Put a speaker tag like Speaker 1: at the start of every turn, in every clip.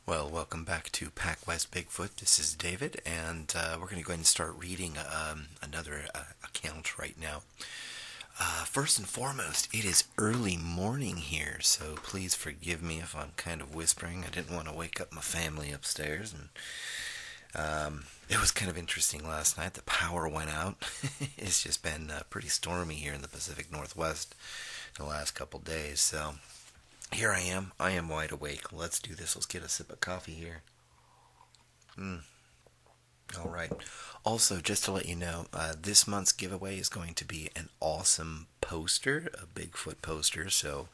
Speaker 1: Well, welcome back to PacWest Bigfoot. This is David, and we're going to go ahead and start reading another account right now. First and foremost, it is early morning here, so please forgive me if I'm kind of whispering. I didn't want to wake up my family upstairs, and it was kind of interesting last night. The power went out. It's just been pretty stormy here in the Pacific Northwest the last couple days, so here I am. I am wide awake. Let's do this. Let's get a sip of coffee here. All right. Also, just to let you know, this month's giveaway is going to be an awesome poster, a Bigfoot poster. So,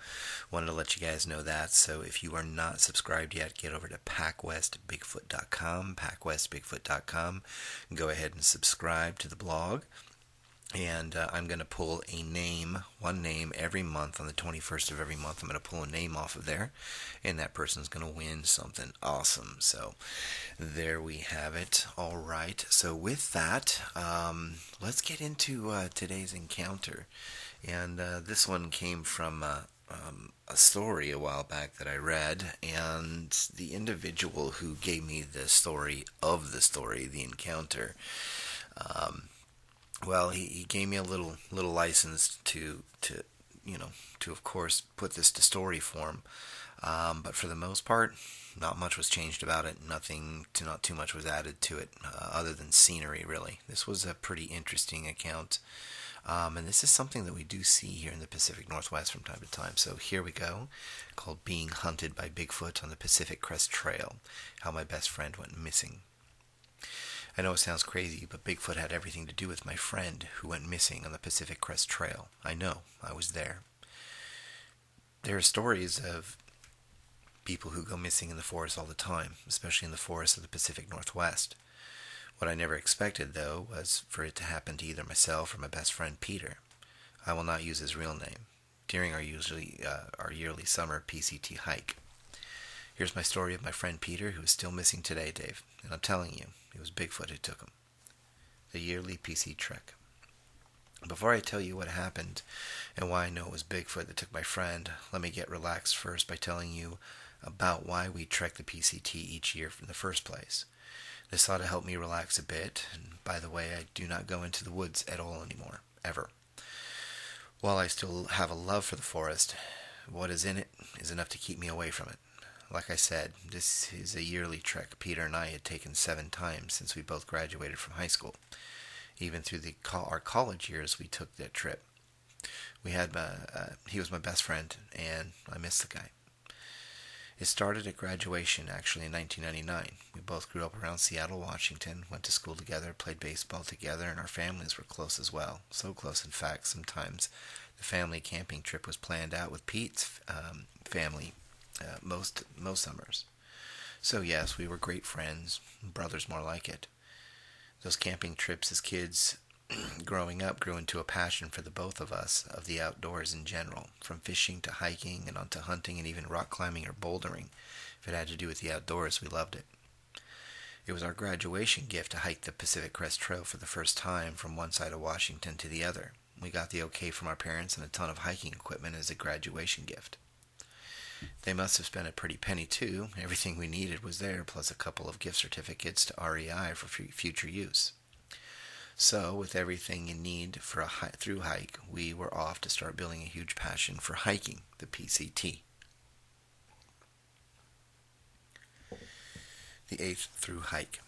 Speaker 1: wanted to let you guys know that. So, if you are not subscribed yet, get over to PacWestBigfoot.com, PacWestBigfoot.com. Go ahead and subscribe to the blog. And I'm going to pull a name, one name every month. On the 21st of every month, I'm going to pull a name off of there, and that person's going to win something awesome. So there we have it. All right. So with that, let's get into today's encounter. And this one came from a story a while back that I read, and the individual who gave me the story of the story, the encounter, well, he gave me a little license to of course put this to story form, but for the most part, not much was changed about it. Not too much was added to it, other than scenery. Really, this was a pretty interesting account, and this is something that we do see here in the Pacific Northwest from time to time. So here we go, called "Being Hunted by Bigfoot on the Pacific Crest Trail: How My Best Friend Went Missing." I know it sounds crazy, but Bigfoot had everything to do with my friend who went missing on the Pacific Crest Trail. I know, I was there. There are stories of people who go missing in the forest all the time, especially in the forests of the Pacific Northwest. What I never expected, though, was for it to happen to either myself or my best friend Peter. I will not use his real name. During our yearly summer PCT hike. Here's my story of my friend Peter, who is still missing today, Dave. And I'm telling you, it was Bigfoot who took him. The yearly PC trek. Before I tell you what happened and why I know it was Bigfoot that took my friend, let me get relaxed first by telling you about why we trek the PCT each year in the first place. This ought to help me relax a bit, and by the way, I do not go into the woods at all anymore, ever. While I still have a love for the forest, what is in it is enough to keep me away from it. Like I said, this is a yearly trek Peter and I had taken 7 times since we both graduated from high school. Even through our college years, we took that trip. He was my best friend, and I miss the guy. It started at graduation, actually, in 1999. We both grew up around Seattle, Washington, went to school together, played baseball together, and our families were close as well. So close, in fact, sometimes the family camping trip was planned out with Pete's family most summers. So yes, we were great friends, brothers more like it. Those camping trips as kids growing up grew into a passion for the both of us of the outdoors in general, from fishing to hiking and onto hunting and even rock climbing or bouldering. If it had to do with the outdoors, we loved it. It was our graduation gift to hike the Pacific Crest Trail for the first time from one side of Washington to the other. We got the okay from our parents and a ton of hiking equipment as a graduation gift. They must have spent a pretty penny too. Everything we needed was there, plus a couple of gift certificates to REI for future use. So, with everything you need for a through hike, we were off to start building a huge passion for hiking the PCT. The 8th through hike.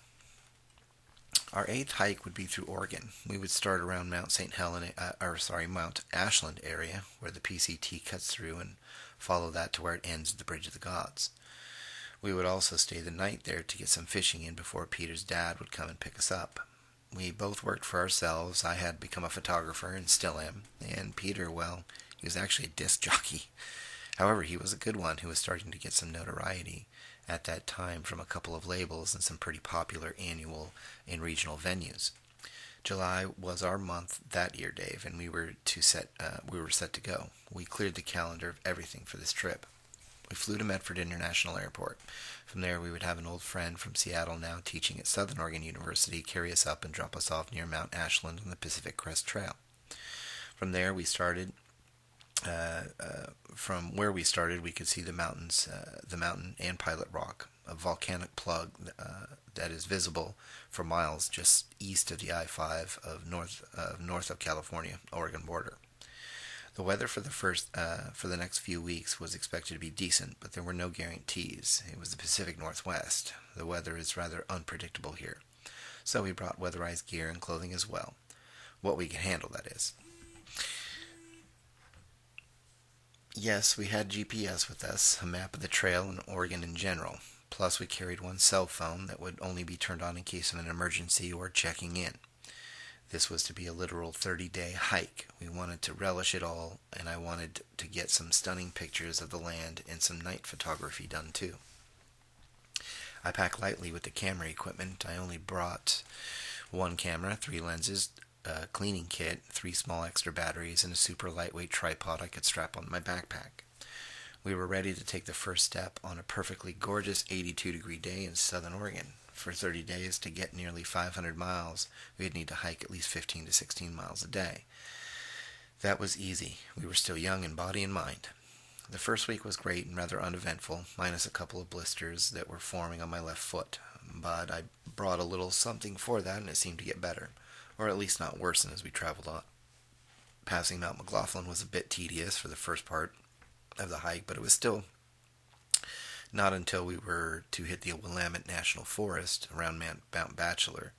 Speaker 1: Our 8th hike would be through Oregon. We would start around Mount Ashland area, where the PCT cuts through, and follow that to where it ends at the Bridge of the Gods. We would also stay the night there to get some fishing in before Peter's dad would come and pick us up. We both worked for ourselves. I had become a photographer and still am. And Peter, well, he was actually a disc jockey. However, he was a good one who was starting to get some notoriety at that time from a couple of labels and some pretty popular annual and regional venues. July was our month that year, Dave, and we were set to go. We cleared the calendar of everything for this trip. We flew to Medford International Airport. From there, we would have an old friend from Seattle, now teaching at Southern Oregon University, carry us up and drop us off near Mount Ashland on the Pacific Crest Trail. From there, we started From where we started, we could see the mountain and Pilot Rock, a volcanic plug that is visible for miles just east of the I-5 north of California, Oregon border. The weather for the next few weeks was expected to be decent, but there were no guarantees. It was the Pacific Northwest. The weather is rather unpredictable here, so we brought weatherized gear and clothing as well. What we could handle, that is. Yes, we had GPS with us, a map of the trail and Oregon in general. Plus, we carried one cell phone that would only be turned on in case of an emergency or checking in. This was to be a literal 30-day hike. We wanted to relish it all, and I wanted to get some stunning pictures of the land and some night photography done too. I packed lightly with the camera equipment. I only brought one camera, three lenses, a cleaning kit, three small extra batteries, and a super lightweight tripod I could strap on my backpack. We were ready to take the first step on a perfectly gorgeous 82-degree day in southern Oregon. For 30 days, to get nearly 500 miles, we'd need to hike at least 15 to 16 miles a day. That was easy. We were still young in body and mind. The first week was great and rather uneventful, minus a couple of blisters that were forming on my left foot. But I brought a little something for that, and it seemed to get better, or at least not worsen as we traveled on. Passing Mount McLaughlin was a bit tedious for the first part of the hike, but it was still not until we were to hit the Willamette National Forest around Mount Bachelor,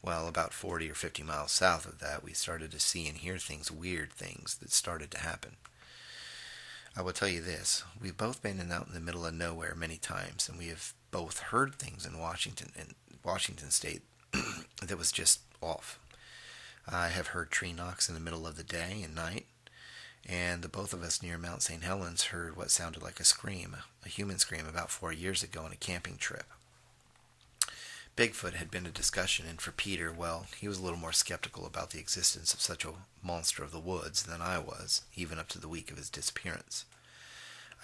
Speaker 1: well, about 40 or 50 miles south of that, we started to see and hear weird things that started to happen. I will tell you this, we've both been out in the middle of nowhere many times, and we have both heard things in Washington State that was just off. I have heard tree knocks in the middle of the day and night, and the both of us near Mount St. Helens heard what sounded like a human scream about 4 years ago on a camping trip. Bigfoot had been a discussion, and for Peter, well, he was a little more skeptical about the existence of such a monster of the woods than I was, even up to the week of his disappearance.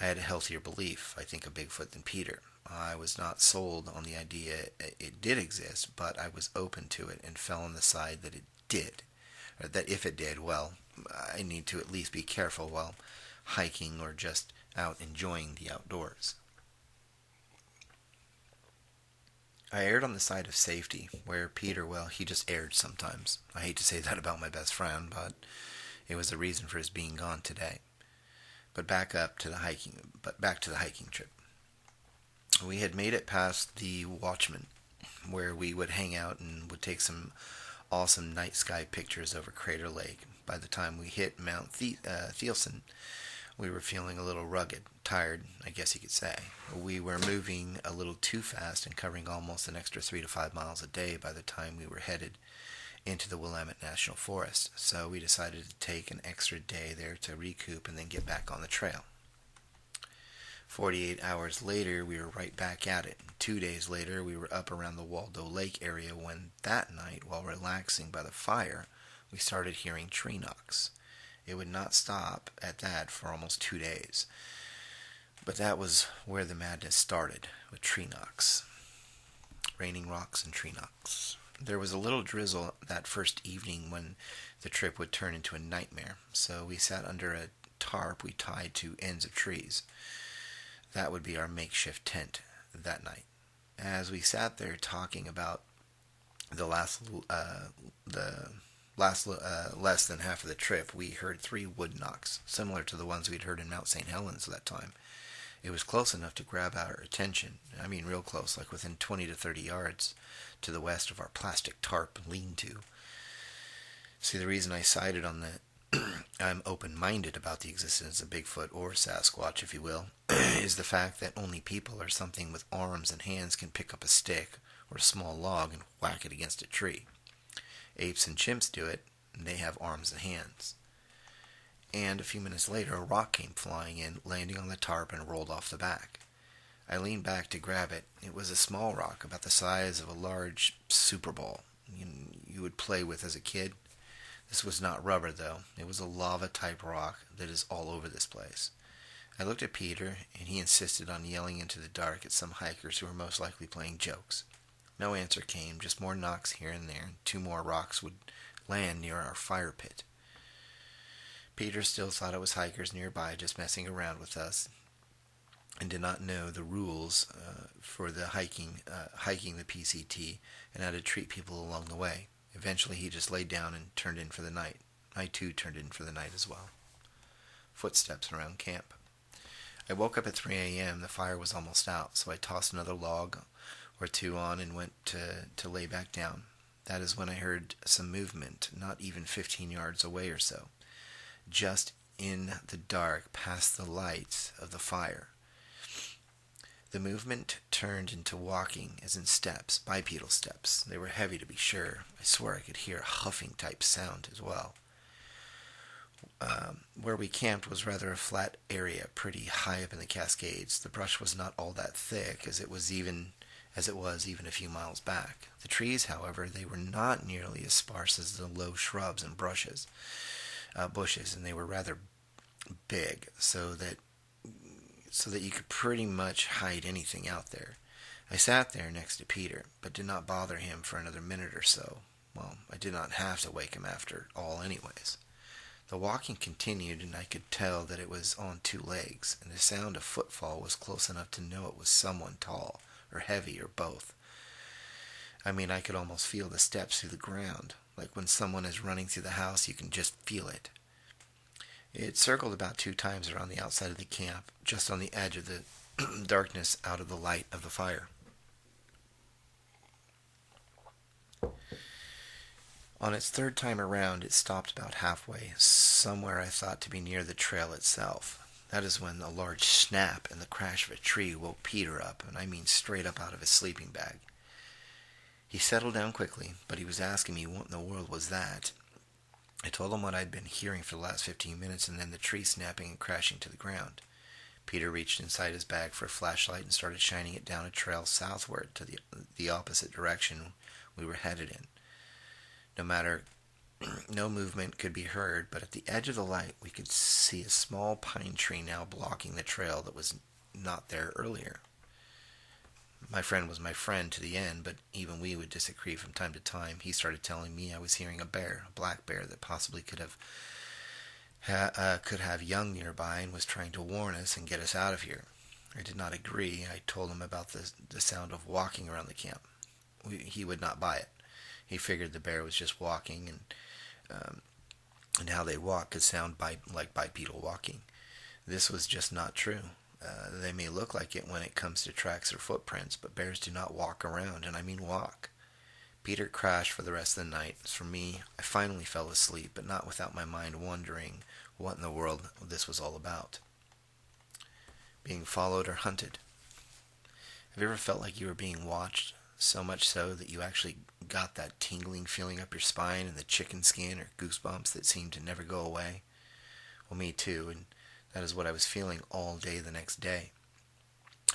Speaker 1: I had a healthier belief, I think, of Bigfoot than Peter. I was not sold on the idea it did exist, but I was open to it and fell on the side that it did. Or that if it did, well, I need to at least be careful while hiking or just out enjoying the outdoors. I erred on the side of safety, where Peter, well, he just erred sometimes. I hate to say that about my best friend, but it was the reason for his being gone today. Back to the hiking trip. We had made it past the Watchman, where we would hang out and would take some awesome night sky pictures over Crater Lake. By the time we hit Mount Thielsen, we were feeling a little rugged, tired, I guess you could say. We were moving a little too fast and covering almost an extra 3 to 5 miles a day by the time we were headed into the Willamette National Forest, so we decided to take an extra day there to recoup and then get back on the trail. 48 hours later, we were right back at it. 2 days later, we were up around the Waldo Lake area when that night, while relaxing by the fire, we started hearing tree knocks. It would not stop at that for almost 2 days. But that was where the madness started, with tree knocks. Raining rocks and tree knocks. There was a little drizzle that first evening when the trip would turn into a nightmare, so we sat under a tarp we tied to ends of trees. That would be our makeshift tent that night. As we sat there talking about the less than half of the trip, we heard 3 wood knocks, similar to the ones we'd heard in Mount St. Helens that time. It was close enough to grab our attention. I mean real close, like within 20 to 30 yards to the west of our plastic tarp lean-to. See, the reason I cited on the I'm open-minded about the existence of Bigfoot or Sasquatch, if you will, is the fact that only people or something with arms and hands can pick up a stick or a small log and whack it against a tree. Apes and chimps do it, and they have arms and hands. And a few minutes later, a rock came flying in, landing on the tarp and rolled off the back. I leaned back to grab it. It was a small rock, about the size of a large Super Ball you would play with as a kid. This was not rubber, though. It was a lava-type rock that is all over this place. I looked at Peter, and he insisted on yelling into the dark at some hikers who were most likely playing jokes. No answer came, just more knocks here and there, and 2 more rocks would land near our fire pit. Peter still thought it was hikers nearby just messing around with us, and did not know the rules for the hiking the PCT and how to treat people along the way. Eventually, he just laid down and turned in for the night. I too turned in for the night as well. Footsteps around camp. I woke up at 3 a.m. The fire was almost out, so I tossed another log or two on and went to lay back down. That is when I heard some movement, not even 15 yards away or so, just in the dark past the lights of the fire. The movement turned into walking, as in steps, bipedal steps. They were heavy to be sure. I swear I could hear a huffing type sound as well. Where we camped was rather a flat area, pretty high up in the Cascades. The brush was not all that thick, as it was even a few miles back. The trees, however, they were not nearly as sparse as the low shrubs and bushes, and they were rather big, so that you could pretty much hide anything out there. I sat there next to Peter, but did not bother him for another minute or so. Well, I did not have to wake him after all anyways. The walking continued, and I could tell that it was on two legs, and the sound of footfall was close enough to know it was someone tall, or heavy, or both. I mean, I could almost feel the steps through the ground. Like when someone is running through the house, you can just feel it. It circled about 2 times around the outside of the camp, just on the edge of the darkness out of the light of the fire. On its 3rd time around, it stopped about halfway, somewhere I thought to be near the trail itself. That is when a large snap and the crash of a tree woke Peter up, and I mean straight up out of his sleeping bag. He settled down quickly, but he was asking me what in the world was that. I told him what I'd been hearing for the last 15 minutes, and then the tree snapping and crashing to the ground. Peter reached inside his bag for a flashlight and started shining it down a trail southward to the opposite direction we were headed in. No movement could be heard, but at the edge of the light we could see a small pine tree now blocking the trail that was not there earlier. My friend was my friend to the end, but even we would disagree from time to time. He started telling me I was hearing a bear, a black bear that possibly could have young nearby and was trying to warn us and get us out of here. I did not agree. I told him about the sound of walking around the camp. He would not buy it. He figured the bear was just walking, and how they walk could sound like bipedal walking. This was just not true. They may look like it when it comes to tracks or footprints, but bears do not walk around, and I mean walk. Peter crashed for the rest of the night. As for me, I finally fell asleep, but not without my mind wondering what in the world this was all about. Being followed or hunted. Have you ever felt like you were being watched, so much so that you actually got that tingling feeling up your spine and the chicken skin or goosebumps that seemed to never go away? Well, me too, and that is what I was feeling all day the next day.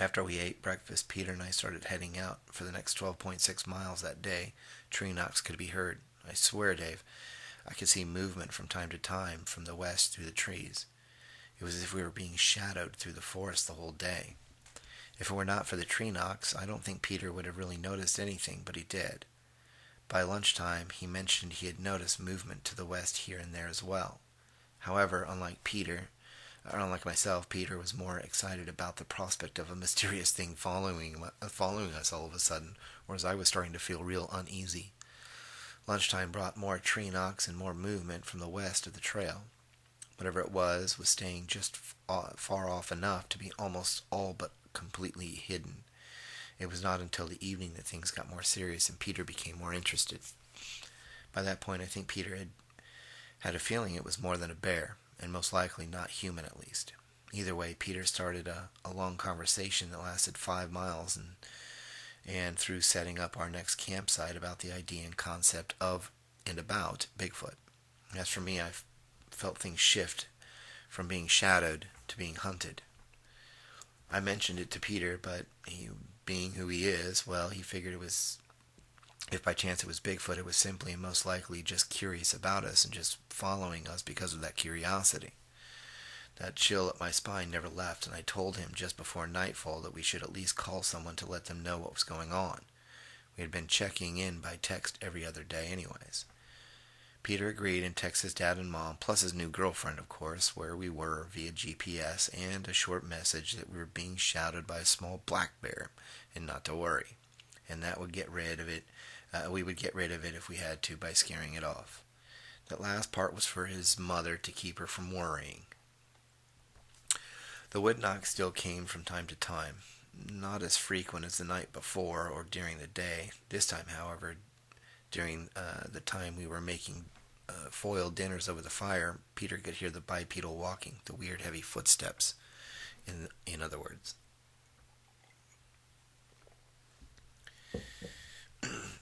Speaker 1: After we ate breakfast, Peter and I started heading out. For the next 12.6 miles that day, tree knocks could be heard. I swear, Dave, I could see movement from time to time from the west through the trees. It was as if we were being shadowed through the forest the whole day. If it were not for the tree knocks, I don't think Peter would have really noticed anything, but he did. By lunchtime, he mentioned he had noticed movement to the west here and there as well. However, unlike myself, Peter was more excited about the prospect of a mysterious thing following us all of a sudden, whereas I was starting to feel real uneasy. Lunchtime brought more tree knocks and more movement from the west of the trail. Whatever it was staying just far off enough to be almost all but completely hidden. It was not until the evening that things got more serious and Peter became more interested. By that point, I think Peter had a feeling it was more than a bear, and most likely not human at least. Either way, Peter started a long conversation that lasted 5 miles and through setting up our next campsite about the idea and concept of and about Bigfoot. As for me, I felt things shift from being shadowed to being hunted. I mentioned it to Peter, but he, being who he is, well, he figured it was, if by chance it was Bigfoot, it was simply and most likely just curious about us and just following us because of that curiosity. That chill up my spine never left, and I told him just before nightfall that we should at least call someone to let them know what was going on. We had been checking in by text every other day anyways. Peter agreed and texted his dad and mom, plus his new girlfriend, of course, where we were via GPS and a short message that we were being shadowed by a small black bear and not to worry. And that would get rid of it. We would get rid of it if we had to by scaring it off. That last part was for his mother to keep her from worrying. The wood knocks still came from time to time, not as frequent as the night before or during the day. This time, however, during the time we were making foiled dinners over the fire, Peter could hear the bipedal walking, the weird heavy footsteps, in other words.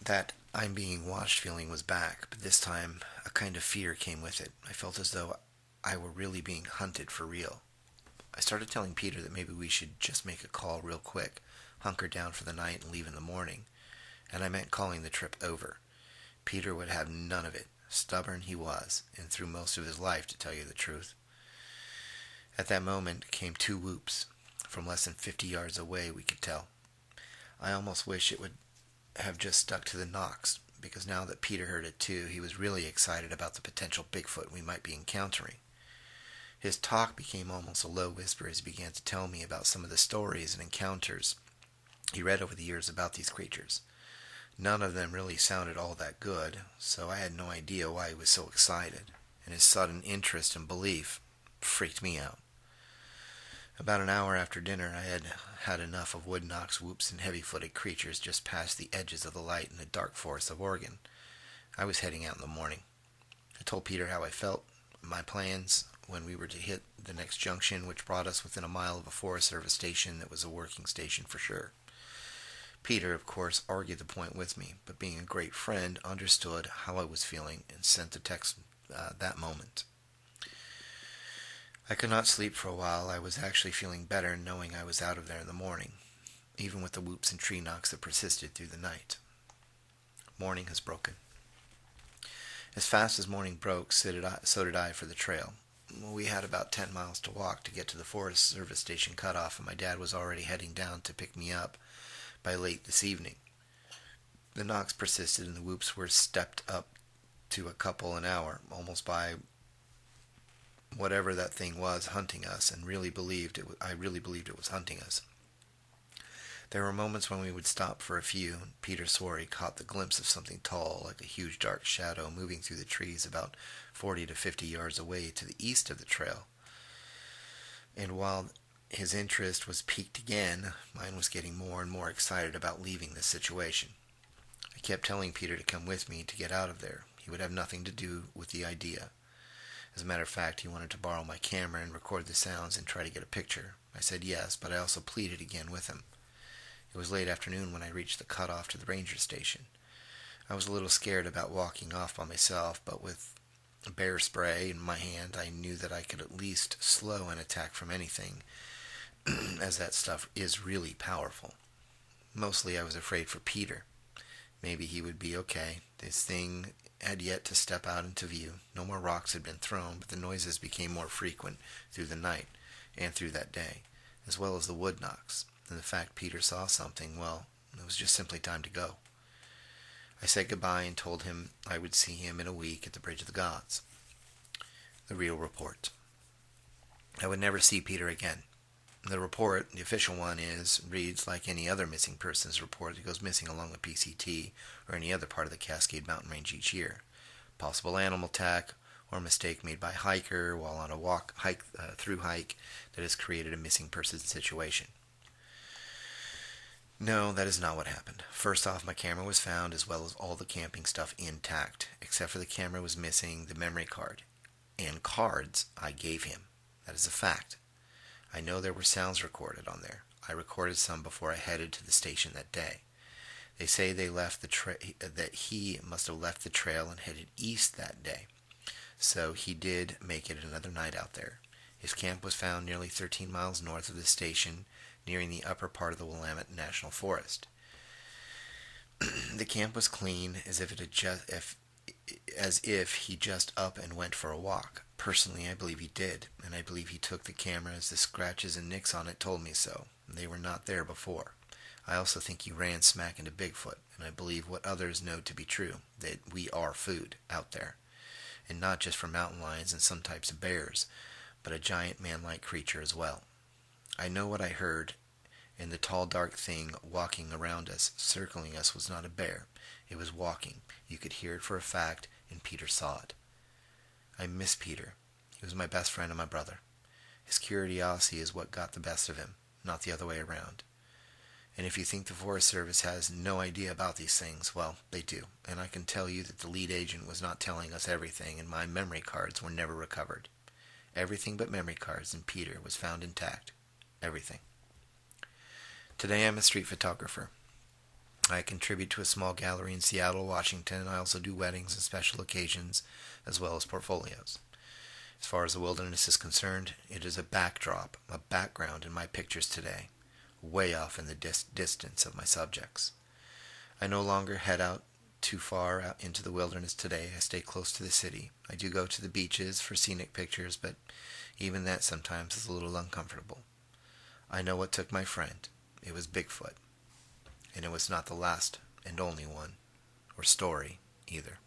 Speaker 1: That I'm being watched feeling was back, but this time a kind of fear came with it. I felt as though I were really being hunted for real. I started telling Peter that maybe we should just make a call real quick, hunker down for the night and leave in the morning. And I meant calling the trip over. Peter would have none of it. Stubborn he was, and through most of his life, to tell you the truth. At that moment came two whoops. From less than 50 yards away, we could tell. I almost wish it would have just stuck to the knocks, because now that Peter heard it too, he was really excited about the potential Bigfoot we might be encountering. His talk became almost a low whisper as he began to tell me about some of the stories and encounters he read over the years about these creatures. None of them really sounded all that good, so I had no idea why he was so excited, and his sudden interest and belief freaked me out. About an hour after dinner, I had had enough of wood knocks, whoops, and heavy-footed creatures just past the edges of the light in the dark forest of Oregon. I was heading out in the morning. I told Peter how I felt, my plans, when we were to hit the next junction, which brought us within a mile of a Forest Service station that was a working station for sure. Peter, of course, argued the point with me, but being a great friend, understood how I was feeling and sent a text that moment. I could not sleep for a while. I was actually feeling better knowing I was out of there in the morning, even with the whoops and tree knocks that persisted through the night. Morning has broken. As fast as morning broke, so did I for the trail. We had about 10 miles to walk to get to the Forest Service station cutoff, and my dad was already heading down to pick me up by late this evening. The knocks persisted, and the whoops were stepped up to a couple an hour, almost by whatever that thing was hunting us, and I really believed it was hunting us. There were moments when we would stop for a few, and Peter swore he caught the glimpse of something tall, like a huge dark shadow, moving through the trees about 40 to 50 yards away to the east of the trail. And while his interest was piqued again, mine was getting more and more excited about leaving this situation. I kept telling Peter to come with me to get out of there. He would have nothing to do with the idea. As a matter of fact, he wanted to borrow my camera and record the sounds and try to get a picture. I said yes, but I also pleaded again with him. It was late afternoon when I reached the cutoff to the ranger station. I was a little scared about walking off by myself, but with bear spray in my hand, I knew that I could at least slow an attack from anything, as that stuff is really powerful. Mostly I was afraid for Peter. Maybe he would be okay. This thing had yet to step out into view. No more rocks had been thrown, but the noises became more frequent through the night and through that day, as well as the wood knocks. And the fact Peter saw something, well, it was just simply time to go. I said goodbye and told him I would see him in a week at the Bridge of the Gods. The real report. I would never see Peter again. The report, the official one, reads like any other missing persons report that goes missing along the PCT or any other part of the Cascade Mountain Range each year. Possible animal attack or mistake made by hiker while on a through hike that has created a missing person situation. No, that is not what happened. First off, my camera was found as well as all the camping stuff intact, except for the camera was missing the memory card. And cards I gave him. That is a fact. I know there were sounds recorded on there. I recorded some before I headed to the station that day. They say that he must have left the trail and headed east that day. So he did make it another night out there. His camp was found nearly 13 miles north of the station, nearing the upper part of the Willamette National Forest. The camp was clean, as if he just up and went for a walk. Personally, I believe he did, and I believe he took the camera as the scratches and nicks on it told me so. They were not there before. I also think he ran smack into Bigfoot, and I believe what others know to be true, that we are food out there. and not just for mountain lions and some types of bears, but a giant man-like creature as well. I know what I heard, and the tall dark thing walking around us, circling us, was not a bear. It was walking. You could hear it for a fact, and Peter saw it. I miss Peter. He was my best friend and my brother. His curiosity is what got the best of him, not the other way around. And if you think the Forest Service has no idea about these things, well, they do. And I can tell you that the lead agent was not telling us everything, and my memory cards were never recovered. Everything but memory cards and Peter was found intact. Everything. Today I'm a street photographer. I contribute to a small gallery in Seattle, Washington, and I also do weddings and special occasions, as well as portfolios. As far as the wilderness is concerned, it is a backdrop, a background in my pictures today, way off in the distance of my subjects. I no longer head out too far out into the wilderness today. I stay close to the city. I do go to the beaches for scenic pictures, but even that sometimes is a little uncomfortable. I know what took my friend. It was Bigfoot. And it was not the last and only one, or story, either.